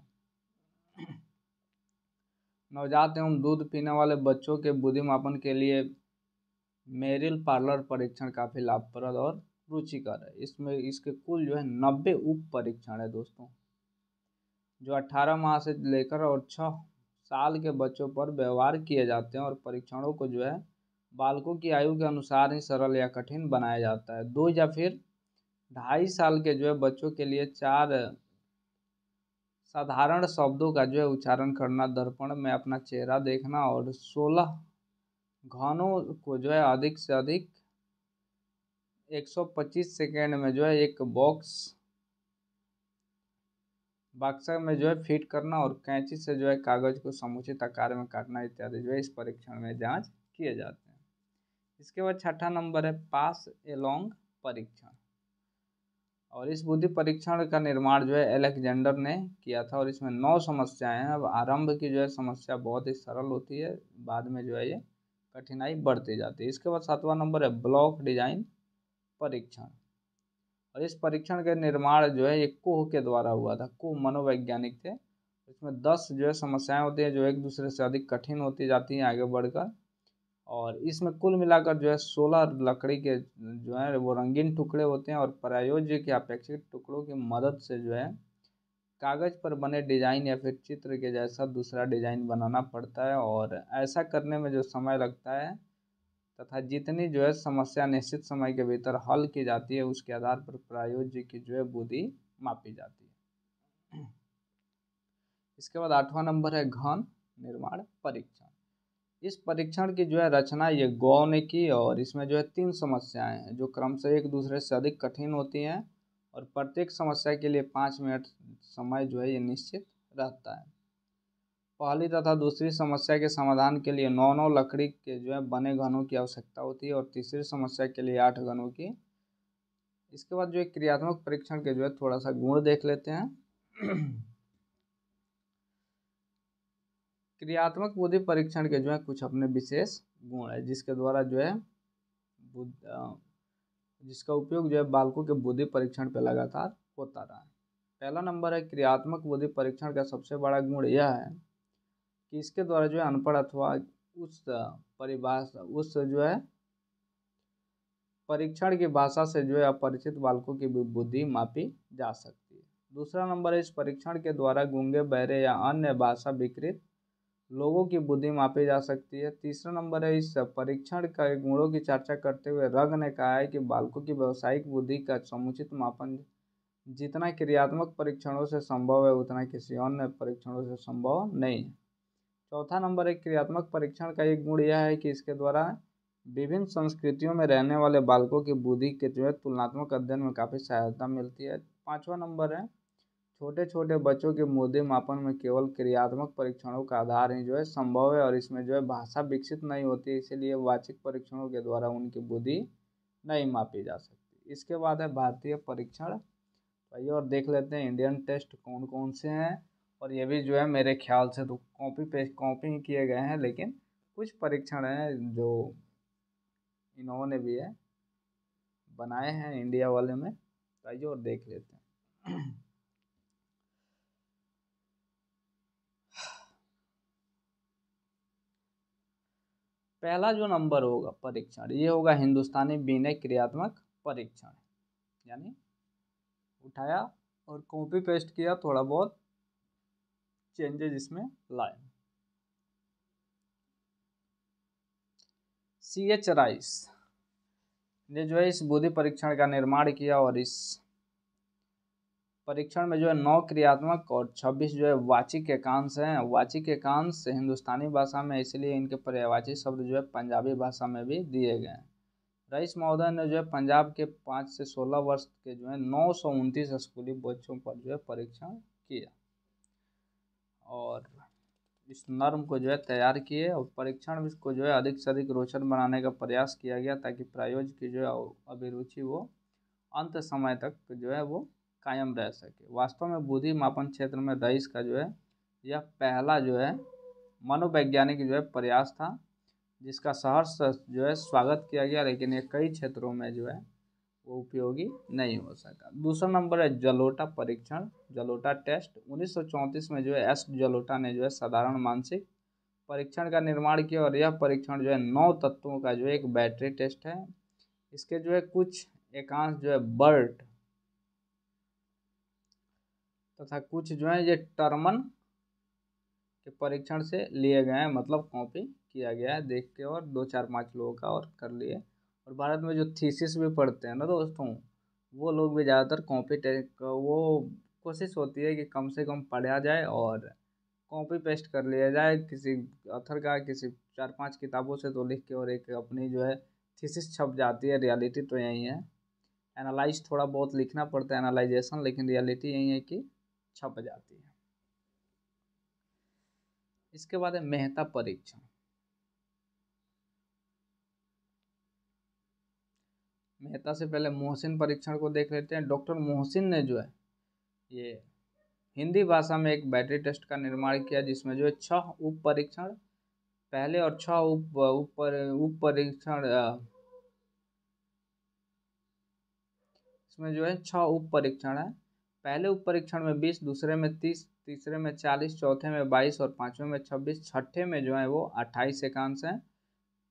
नवजात एवं दूध पीने वाले बच्चों के बुद्धि मापन के लिए मेरिल पार्लर परीक्षण काफ़ी लाभप्रद और रुचिकर है। इसमें इसके कुल जो है 90 उप परीक्षण है दोस्तों, जो 18 माह से लेकर और 6 साल के बच्चों पर व्यवहार किए जाते हैं, और परीक्षणों को जो है बालकों की आयु के अनुसार ही सरल या कठिन बनाया जाता है। 2 या फिर 2.5 साल के जो है बच्चों के लिए 4 साधारण शब्दों का जो है उच्चारण करना, दर्पण में अपना चेहरा देखना, और 16 घनों को जो है अधिक से अधिक 125 सेकेंड में जो है एक बक्सा में जो है फिट करना, और कैंची से जो है कागज को समुचित आकार में काटना इत्यादि जो है इस परीक्षण में जांच किए जाते हैं। इसके बाद छठा नंबर है पास एलोंग परीक्षण, और इस बुद्धि परीक्षण का निर्माण जो है अलेक्जेंडर ने किया था, और इसमें 9 समस्याएं हैं। अब आरंभ की जो है समस्या बहुत ही सरल होती है, बाद में जो है ये कठिनाई बढ़ती जाती है। इसके बाद 7वां नंबर है ब्लॉक डिजाइन परीक्षण, और इस परीक्षण का निर्माण जो है एक कोह के द्वारा हुआ था। कोह मनोवैज्ञानिक थे। इसमें 10 जो है समस्याएं होती है, जो एक दूसरे से अधिक कठिन होती जाती हैं आगे बढ़कर, और इसमें कुल मिलाकर जो है 16 लकड़ी के जो है वो रंगीन टुकड़े होते हैं, और प्रायोज्य के अपेक्षित टुकड़ों की मदद से जो है कागज पर बने डिजाइन या फिर चित्र के जैसा दूसरा डिजाइन बनाना पड़ता है, और ऐसा करने में जो समय लगता है तथा जितनी जो है समस्या निश्चित समय के भीतर हल की जाती है, उसके आधार पर प्रायोज्य की जो है बुद्धि मापी जाती है। इसके बाद 8वां नंबर है घन निर्माण परीक्षण। इस परीक्षण की जो है रचना ये गौ ने की, और इसमें जो है 3 समस्याएं हैं जो क्रमशः एक दूसरे से अधिक कठिन होती हैं, और प्रत्येक समस्या के लिए 5 मिनट समय जो है ये निश्चित रहता है। पहली तथा दूसरी समस्या के समाधान के लिए 9 लकड़ी के जो है बने घनों की आवश्यकता होती है, और तीसरी समस्या के लिए 8 घनों की। इसके बाद जो है क्रियात्मक परीक्षण के जो है थोड़ा सा गुण देख लेते हैं। क्रियात्मक बुद्धि परीक्षण के जो है कुछ अपने विशेष गुण है, जिसके द्वारा जो है जिसका उपयोग जो है बालकों के बुद्धि परीक्षण पर लगातार होता रहा है। पहला नंबर है क्रियात्मक बुद्धि परीक्षण का सबसे बड़ा गुण यह है कि इसके द्वारा जो है अनपढ़ अथवा उस परिभाषा उस जो है परीक्षण की भाषा से जो है अपरिचित बालकों की भी बुद्धि मापी जा सकती है। दूसरा नंबर है इस परीक्षण के द्वारा गूंगे, बहरे या अन्य भाषा विकृत लोगों की बुद्धि मापी जा सकती है। तीसरा नंबर है इस परीक्षण के गुणों की चर्चा करते हुए रग ने कहा है कि बालकों की व्यावसायिक बुद्धि का समुचित मापन जितना क्रियात्मक परीक्षणों से संभव है उतना किसी अन्य परीक्षणों से संभव नहीं है। चौथा नंबर है क्रियात्मक परीक्षण का एक गुण यह है कि इसके द्वारा विभिन्न संस्कृतियों में रहने वाले बालकों की बुद्धि के जो है तुलनात्मक अध्ययन में काफ़ी सहायता मिलती है। पांचवा नंबर है छोटे छोटे बच्चों के बुद्धि मापन में केवल क्रियात्मक परीक्षणों का आधार ही जो है संभव है और इसमें जो है भाषा विकसित नहीं होती है, इसीलिए वाचिक परीक्षणों के द्वारा उनकी बुद्धि नहीं मापी जा सकती। इसके बाद है भारतीय परीक्षण। आइए और देख लेते हैं इंडियन टेस्ट कौन कौन से हैं, और ये भी जो है मेरे ख्याल से तो कॉपी ही किए गए हैं, लेकिन कुछ परीक्षण हैं जो इन्होंने भी है बनाए हैं इंडिया वाले में। तो आइए और देख लेते हैं। पहला जो नंबर होगा परीक्षण ये होगा हिंदुस्तानी विनय क्रियात्मक परीक्षण, यानी उठाया और कॉपी पेस्ट किया, थोड़ा बहुत चेंजेस इसमें लाए। CH राइस ने जो है इस बुद्धि परीक्षण का निर्माण किया और इस परीक्षण में जो है 9 क्रियात्मक और 26 जो है वाचिक एकांश हैं। वाचिक एकांश हिंदुस्तानी भाषा में, इसलिए इनके पर्यायवाची शब्द जो है पंजाबी भाषा में भी दिए गए हैं। रईस महोदय ने जो है पंजाब के 5 से 16 वर्ष के जो है 929 स्कूली बच्चों पर जो है परीक्षण किया और इस नर्म को जो है तैयार किए और परीक्षण को जो है अधिक से अधिक रोचक बनाने का प्रयास किया गया ताकि प्रायोजक की जो है अभिरुचि वो अंत समय तक जो है वो कायम रह सके। वास्तव में बुद्धि मापन क्षेत्र में रईस का जो है यह पहला जो है मनोवैज्ञानिक जो है प्रयास था जिसका सहर्ष जो है स्वागत किया गया, लेकिन ये कई क्षेत्रों में जो है वो उपयोगी नहीं हो सका। दूसरा नंबर है जलोटा परीक्षण, जलोटा टेस्ट। 1934 में जो है एस जलोटा ने जो है साधारण मानसिक परीक्षण का निर्माण किया और यह परीक्षण जो है 9 तत्वों का जो है एक बैटरी टेस्ट है। इसके जो है कुछ एकांश जो है बर्ट तथा कुछ जो है ये टर्मन के परीक्षण से लिए गए हैं, मतलब कॉपी किया गया है देख के, और 2 4 5 लोगों का और कर लिए। और भारत में जो थीसिस भी पढ़ते हैं ना दोस्तों, वो लोग भी ज़्यादातर कॉपी वो कोशिश होती है कि कम से कम पढ़ा जाए और कॉपी पेस्ट कर लिया जाए किसी ऑथर का, किसी 4 5 किताबों से तो लिख के, और एक अपनी जो है थीसिस छप जाती है। रियलिटी तो यही है, एनालाइज थोड़ा बहुत लिखना पड़ता है एनालाइजेशन, लेकिन रियलिटी यही है कि छप जाती है। इसके बाद है मेहता परीक्षण। मेहता से पहले मोहसिन परीक्षण को देख लेते हैं। डॉक्टर मोहसिन ने जो है ये हिंदी भाषा में एक बैटरी टेस्ट का निर्माण किया जिसमें जो है 6 उप परीक्षण पहले और 6 उप परीक्षण इसमें जो है 6 उप परीक्षण है। पहले उप परीक्षण में 20, दूसरे में 30, तीसरे में 40, चौथे में 22 और पांचवें में 26, छठे में जो है वो 28 एकांश हैं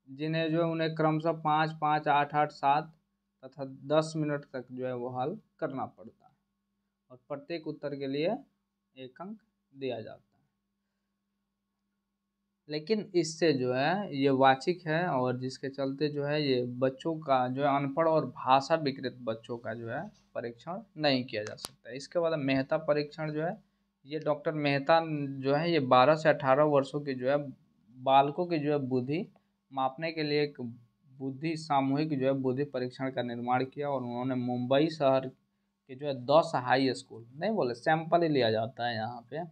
जिन्हें जो है उन्हें क्रमशः 5 5 8 8 7 तथा 10 मिनट तक जो है वो हल करना पड़ता है और प्रत्येक उत्तर के लिए 1 अंक दिया जाता है। लेकिन इससे जो है ये वाचिक है और जिसके चलते जो है ये बच्चों का जो है अनपढ़ और भाषा विकृत बच्चों का जो है परीक्षण नहीं किया जा सकता। इसके बाद मेहता परीक्षण जो है ये डॉक्टर मेहता जो है ये 12 से 18 वर्षों के जो है बालकों की जो है बुद्धि मापने के लिए एक बुद्धि सामूहिक जो है बुद्धि परीक्षण का निर्माण किया और उन्होंने मुंबई शहर के जो है 10 हाई स्कूल, नहीं बोले सैंपल ही लिया जाता है यहाँ पे,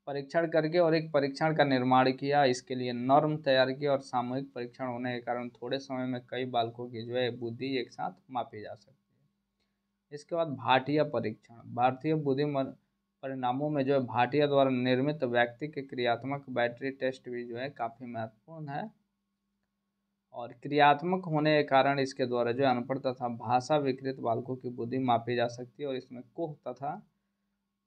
परीक्षण करके और एक परीक्षण का निर्माण किया। इसके लिए नॉर्म तैयार किया और सामूहिक परीक्षण होने के कारण थोड़े समय में कई बालकों की जो है बुद्धि एक साथ मापी जा सकती है। इसके बाद भाटिया परीक्षण। भारतीय बुद्धि परिणामों में जो है भाटिया द्वारा निर्मित व्यक्ति के क्रियात्मक बैटरी टेस्ट भी जो है काफ़ी महत्वपूर्ण है और क्रियात्मक होने के कारण इसके द्वारा जो है अनपढ़ तथा भाषा विकृत बालकों की बुद्धि मापी जा सकती है। और इसमें कोह तथा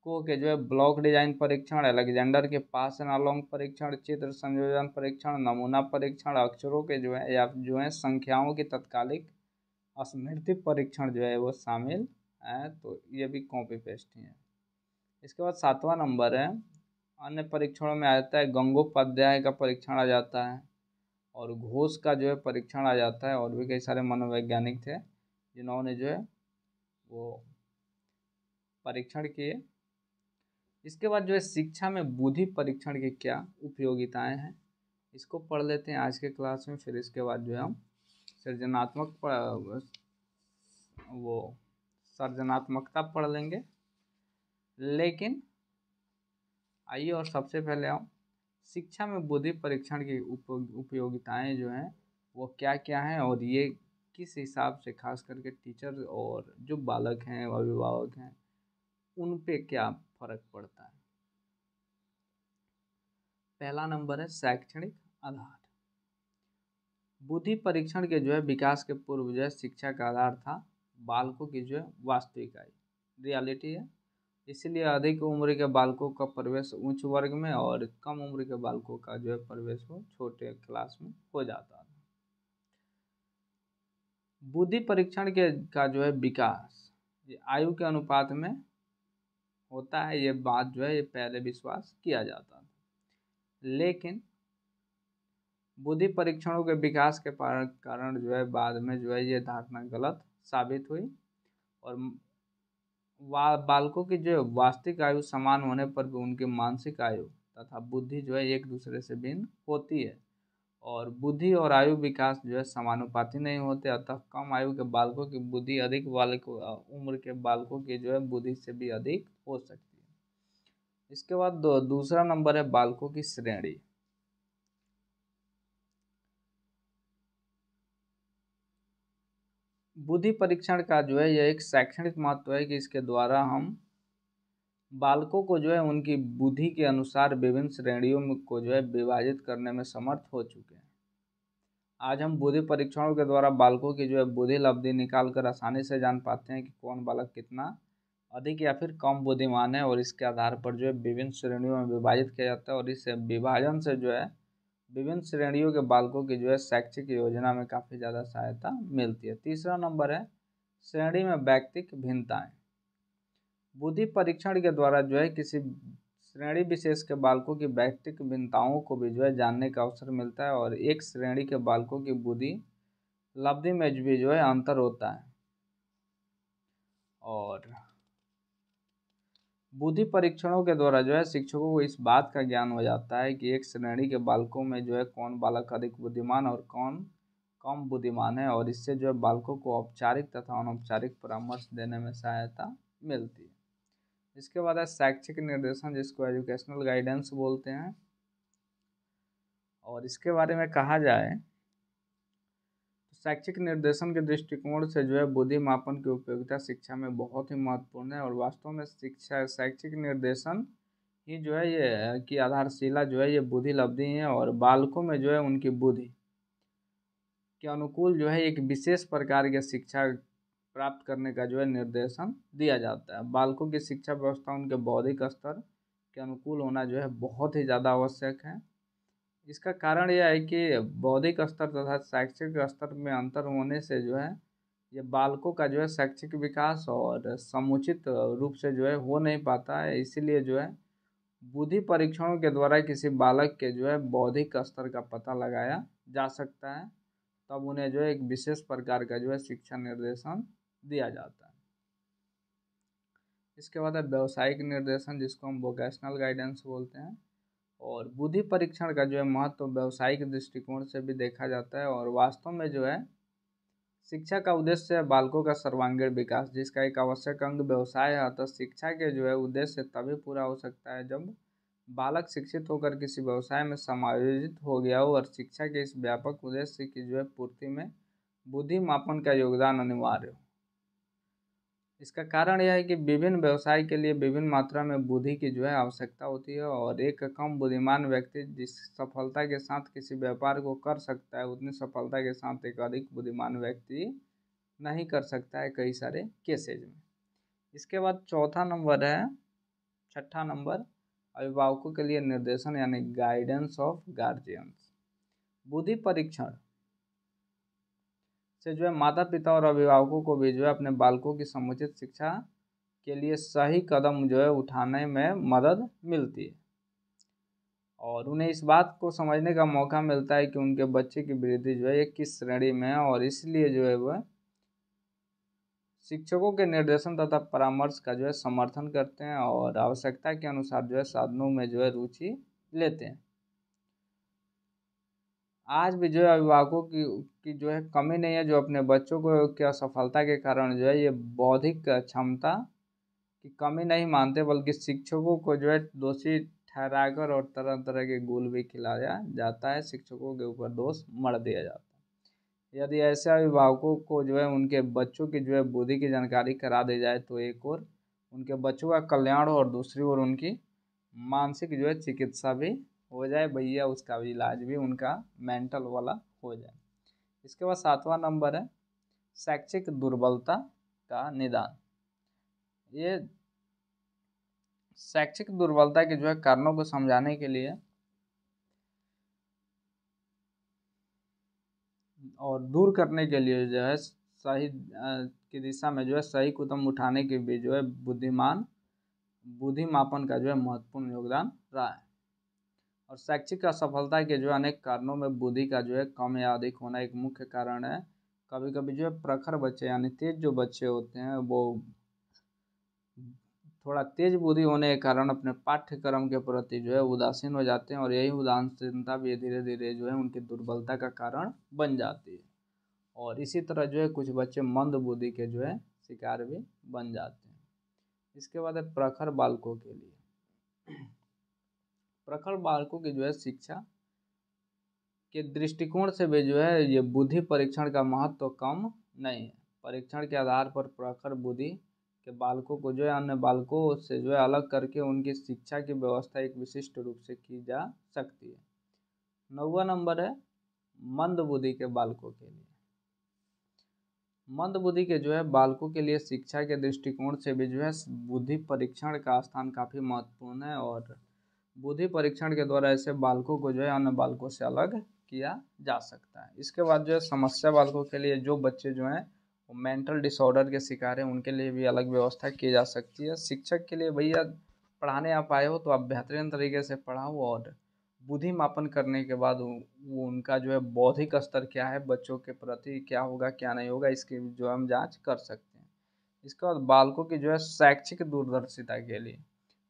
को के जो है ब्लॉक डिजाइन परीक्षण, अलेक्जेंडर के पास एंड अलोंग परीक्षण, चित्र संयोजन परीक्षण, नमूना परीक्षण, अक्षरों के जो है या जो है संख्याओं की तत्कालिक स्मृति परीक्षण जो है वो शामिल है। तो ये भी कॉपी पेस्ट ही है। इसके बाद 7वां नंबर है, अन्य परीक्षणों में आ जाता है गंगोपाध्याय का परीक्षण आ जाता है, और घोष का जो है परीक्षण आ जाता है। और भी कई सारे मनोवैज्ञानिक थे जिन्होंने जो है वो परीक्षण किए। इसके बाद जो है शिक्षा में बुद्धि परीक्षण की क्या उपयोगिताएं हैं, इसको पढ़ लेते हैं आज के क्लास में। फिर इसके बाद जो है हम सृजनात्मक वो सृजनात्मकता पढ़ लेंगे। लेकिन आइए और सबसे पहले हम शिक्षा में बुद्धि परीक्षण की उपयोगिताएं जो हैं वो क्या क्या हैं, और ये किस हिसाब से खास करके टीचर और जो बालक हैं अभिभावक हैं उन पे क्या फर्क पड़ता है। पहला नंबर है शैक्षणिक आधार। बुद्धि परीक्षण के जो है विकास के पूर्व जो है शिक्षा का आधार था बालकों की जो है वास्तविक आयु, रियलिटी है। इसलिए अधिक उम्र के बालकों का प्रवेश उच्च वर्ग में और कम उम्र के बालकों का जो है प्रवेश वो छोटे क्लास में हो जाता था। बुद्धि परीक्षण के का जो है विकास ये आयु के अनुपात में होता है, ये बात जो है ये पहले विश्वास किया जाता था। लेकिन बुद्धि परीक्षणों के विकास के कारण जो है बाद में जो है ये धारणा गलत साबित हुई, और बालकों की जो है वास्तविक आयु समान होने पर भी उनकी मानसिक आयु तथा बुद्धि जो है एक दूसरे से भिन्न होती है, और बुद्धि और आयु विकास जो है समानुपाती नहीं होते। अतः कम आयु के बालकों की बुद्धि अधिक उम्र के बालकों की जो है बुद्धि से भी अधिक हो सकती है। इसके बाद दूसरा नंबर है बालकों की श्रेणी। बुद्धि परीक्षण का जो है यह एक शैक्षणिक महत्व है कि इसके द्वारा हम बालकों को जो है उनकी बुद्धि के अनुसार विभिन्न श्रेणियों में को जो है विभाजित करने में समर्थ हो चुके हैं। आज हम बुद्धि परीक्षणों के द्वारा बालकों की जो है बुद्धि लब्धि निकाल कर आसानी से जान पाते हैं कि कौन बालक कितना अधिक या फिर कम बुद्धिमान है, और इसके आधार पर जो है विभिन्न श्रेणियों में विभाजित किया जाता है। और इस विभाजन से जो है विभिन्न श्रेणियों के बालकों की जो है शैक्षिक योजना में काफ़ी ज़्यादा सहायता मिलती है। तीसरा नंबर है श्रेणी में व्यक्तिक भिन्नताएं। बुद्धि परीक्षण के द्वारा जो है किसी श्रेणी विशेष के बालकों की व्यक्तिक भिन्नताओं को भी जो है जानने का अवसर मिलता है, और एक श्रेणी के बालकों की बुद्धि लब्धि में भी जो है अंतर होता है। और बुद्धि परीक्षणों के द्वारा जो है शिक्षकों को इस बात का ज्ञान हो जाता है कि एक श्रेणी के बालकों में जो है कौन बालक अधिक बुद्धिमान और कौन कम बुद्धिमान है, और इससे जो है बालकों को औपचारिक तथा अनौपचारिक परामर्श देने में सहायता मिलती है। इसके बाद है शैक्षिक निर्देशन, जिसको एजुकेशनल गाइडेंस बोलते हैं। और इसके बारे में कहा जाए तो शैक्षिक निर्देशन के दृष्टिकोण से जो है बुद्धि मापन की उपयोगिता शिक्षा में बहुत ही महत्वपूर्ण है, और वास्तव में शिक्षा शैक्षिक निर्देशन ही जो है ये की आधारशिला जो है ये बुद्धि लब्धि है, और बालकों में जो है उनकी बुद्धि के अनुकूल जो है एक विशेष प्रकार की शिक्षा प्राप्त करने का जो है निर्देशन दिया जाता है। बालकों की शिक्षा व्यवस्था उनके बौद्धिक स्तर के अनुकूल होना जो है बहुत ही ज़्यादा आवश्यक है। इसका कारण यह है कि बौद्धिक स्तर तथा शैक्षिक स्तर में अंतर होने से जो है ये बालकों का जो है शैक्षिक विकास और समुचित रूप से जो है हो नहीं पाता है। इसीलिए जो है बुद्धि परीक्षणों के द्वारा किसी बालक के जो है बौद्धिक स्तर का पता लगाया जा सकता है, तब उन्हें जो है एक विशेष प्रकार का जो है शिक्षा निर्देशन दिया जाता है। इसके बाद है व्यावसायिक निर्देशन, जिसको हम वोकेशनल गाइडेंस बोलते हैं। और बुद्धि परीक्षण का जो है महत्व व्यावसायिक दृष्टिकोण से भी देखा जाता है, और वास्तव में जो है शिक्षा का उद्देश्य है बालकों का सर्वांगीण विकास, जिसका एक आवश्यक अंग व्यवसाय है। अतः शिक्षा के जो है उद्देश्य तभी पूरा हो सकता है जब बालक शिक्षित होकर किसी व्यवसाय में समायोजित हो गया हो, और शिक्षा के इस व्यापक उद्देश्य की जो है पूर्ति में बुद्धि मापन का योगदान अनिवार्य हो। इसका कारण यह है कि विभिन्न व्यवसाय के लिए विभिन्न मात्रा में बुद्धि की जो है आवश्यकता होती है, और एक कम बुद्धिमान व्यक्ति जिस सफलता के साथ किसी व्यापार को कर सकता है, उतनी सफलता के साथ एक अधिक बुद्धिमान व्यक्ति नहीं कर सकता है कई सारे केसेज में। इसके बाद चौथा नंबर है, छठा नंबर, अभिभावकों के लिए निर्देशन यानी गाइडेंस ऑफ गार्जियंस। बुद्धि परीक्षण से जो है माता पिता और अभिभावकों को भी जो है अपने बालकों की समुचित शिक्षा के लिए सही कदम जो है उठाने में मदद मिलती है, और उन्हें इस बात को समझने का मौका मिलता है कि उनके बच्चे की वृद्धि जो है ये किस श्रेणी में है, और इसलिए जो है वह शिक्षकों के निर्देशन तथा परामर्श का जो है समर्थन करते हैं, और आवश्यकता के अनुसार जो है साधनों में जो है रुचि लेते हैं। आज भी जो है अभिभावकों की जो है कमी नहीं है, जो अपने बच्चों को की असफलता के कारण जो है ये बौद्धिक क्षमता की कमी नहीं मानते, बल्कि शिक्षकों को जो है दोषी ठहराकर और तरह तरह के गुल भी खिलाया जाता है, शिक्षकों के ऊपर दोष मढ़ दिया जाता है। यदि ऐसे अभिभावकों को जो है उनके बच्चों की जो है बुद्धि की जानकारी करा दी जाए तो एक और उनके बच्चों का कल्याण हो और दूसरी ओर उनकी मानसिक जो है चिकित्सा भी हो जाए भैया, उसका भी इलाज भी उनका मेंटल वाला हो जाए। इसके बाद सातवां नंबर है शैक्षिक दुर्बलता का निदान। ये शैक्षिक दुर्बलता के जो है कारणों को समझाने के लिए और दूर करने के लिए जो है सही की दिशा में जो है सही कदम उठाने के भी जो है बुद्धि मापन का जो है महत्वपूर्ण योगदान रहा है। और शैक्षिक असफलता के जो अनेक कारणों में बुद्धि का जो है कम या अधिक होना एक मुख्य कारण है। कभी कभी जो है प्रखर बच्चे यानी तेज जो बच्चे होते हैं वो थोड़ा तेज बुद्धि होने के कारण अपने पाठ्यक्रम के प्रति जो है उदासीन हो जाते हैं, और यही उदासीनता भी धीरे धीरे जो है उनकी दुर्बलता का कारण बन जाती है। और इसी तरह जो है कुछ बच्चे मंद बुद्धि के जो है शिकार भी बन जाते हैं। इसके बाद है प्रखर बालकों के लिए। प्रखर बालकों की जो है शिक्षा के दृष्टिकोण से भी जो है ये बुद्धि परीक्षण का महत्व तो कम नहीं है। परीक्षण के आधार पर प्रखर बुद्धि के बालकों को जो है अन्य बालकों से जो है अलग करके उनकी शिक्षा की व्यवस्था एक विशिष्ट रूप से की जा सकती है। 9वां नंबर है मंद बुद्धि के बालकों के लिए। मंद बुद्धि के जो है बालकों के लिए शिक्षा के दृष्टिकोण से भी जो है बुद्धि परीक्षण का स्थान काफ़ी महत्वपूर्ण है, और बुद्धि परीक्षण के द्वारा ऐसे बालकों को जो है अन्य बालकों से अलग किया जा सकता है। इसके बाद जो है समस्या बालकों के लिए जो बच्चे जो हैं वो मेंटल डिसऑर्डर के शिकार हैं उनके लिए भी अलग व्यवस्था की जा सकती है। शिक्षक के लिए भैया पढ़ाने आप आए हो तो आप बेहतरीन तरीके से पढ़ाओ, और बुद्धि मापन करने के बाद वो उनका जो है बौद्धिक स्तर क्या है बच्चों के प्रति, क्या होगा क्या नहीं होगा, इसकी जो हम जांच कर सकते हैं। इसके बाद बालकों की जो है शैक्षिक दूरदर्शिता के लिए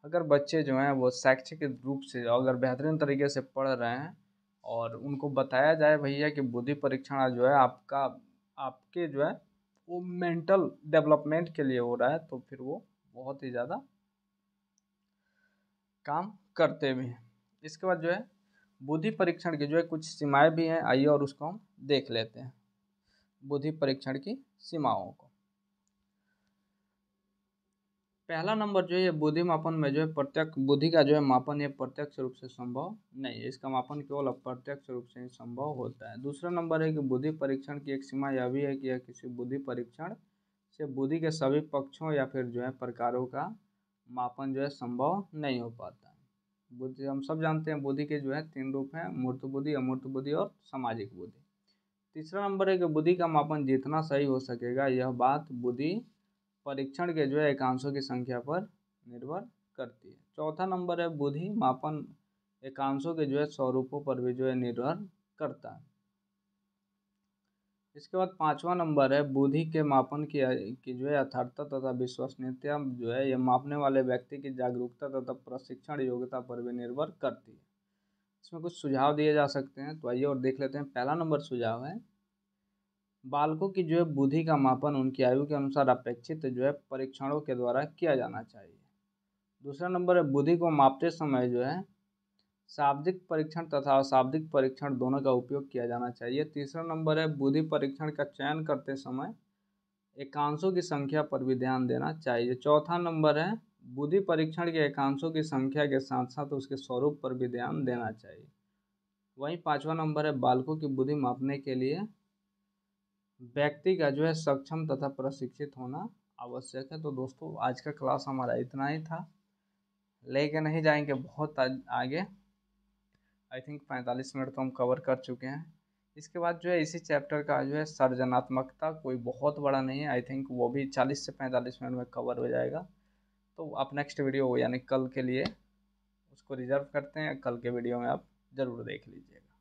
अगर बच्चे जो हैं वो शैक्षिक रूप से अगर बेहतरीन तरीके से पढ़ रहे हैं और उनको बताया जाए भैया कि बुद्धि परीक्षण जो है आपका आपके जो है वो मेंटल डेवलपमेंट के लिए हो रहा है, तो फिर वो बहुत ही ज़्यादा काम करते भी हैं। इसके बाद जो है बुद्धि परीक्षण की जो है कुछ सीमाएं भी हैं, आइए और उसको हम देख लेते हैं। बुद्धि परीक्षण की सीमाओं को पहला नंबर जो है ये बुद्धि मापन में जो है प्रत्यक्ष बुद्धि का जो है मापन ये प्रत्यक्ष रूप से संभव नहीं है, इसका मापन केवल अप्रत्यक्ष रूप से ही संभव होता है। दूसरा नंबर है कि बुद्धि परीक्षण की एक सीमा यह भी है कि यह किसी बुद्धि परीक्षण से बुद्धि के सभी पक्षों या फिर जो है प्रकारों का मापन जो है संभव नहीं हो पाता है। बुद्धि हम सब जानते हैं बुद्धि के जो है 3 रूप हैं, मूर्त बुद्धि, अमूर्त बुद्धि और सामाजिक बुद्धि। तीसरा नंबर है कि बुद्धि का मापन जितना सही हो सकेगा यह बात बुद्धि परीक्षण के जो है एकांशों की संख्या पर निर्भर करती है। चौथा नंबर है बुद्धि मापन एकांशों के जो है स्वरूपों पर भी जो है निर्भर करता है। इसके बाद 5वां नंबर है बुद्धि के मापन की जो है यथार्थता तथा विश्वसनीयता जो है ये मापने वाले व्यक्ति की जागरूकता तथा प्रशिक्षण योग्यता पर भी निर्भर करती है। इसमें कुछ सुझाव दिए जा सकते हैं, तो आइए और देख लेते हैं। पहला नंबर सुझाव है बालकों की जो है बुद्धि का मापन उनकी आयु के अनुसार अपेक्षित जो है परीक्षणों के द्वारा किया जाना चाहिए। दूसरा नंबर है बुद्धि को मापते समय जो है शाब्दिक परीक्षण तथा अशाब्दिक परीक्षण दोनों का उपयोग किया जाना चाहिए। तीसरा नंबर है बुद्धि परीक्षण का चयन करते समय एकांशों की संख्या पर भी ध्यान देना चाहिए। चौथा नंबर है बुद्धि परीक्षण के एकांशों की संख्या के साथ साथ उसके स्वरूप पर भी ध्यान देना चाहिए। वहीं पांचवा नंबर है बालकों की बुद्धि मापने के लिए व्यक्ति का जो है सक्षम तथा प्रशिक्षित होना आवश्यक है। तो दोस्तों आज का क्लास हमारा इतना ही था, लेके नहीं जाएंगे बहुत आगे। आई थिंक 45 मिनट तो हम कवर कर चुके हैं। इसके बाद जो है इसी चैप्टर का जो है सृजनात्मकता कोई बहुत बड़ा नहीं है, आई थिंक वो भी 40 से 45 मिनट में कवर हो जाएगा। तो आप नेक्स्ट वीडियो यानी कल के लिए उसको रिजर्व करते हैं, कल के वीडियो में आप ज़रूर देख लीजिएगा।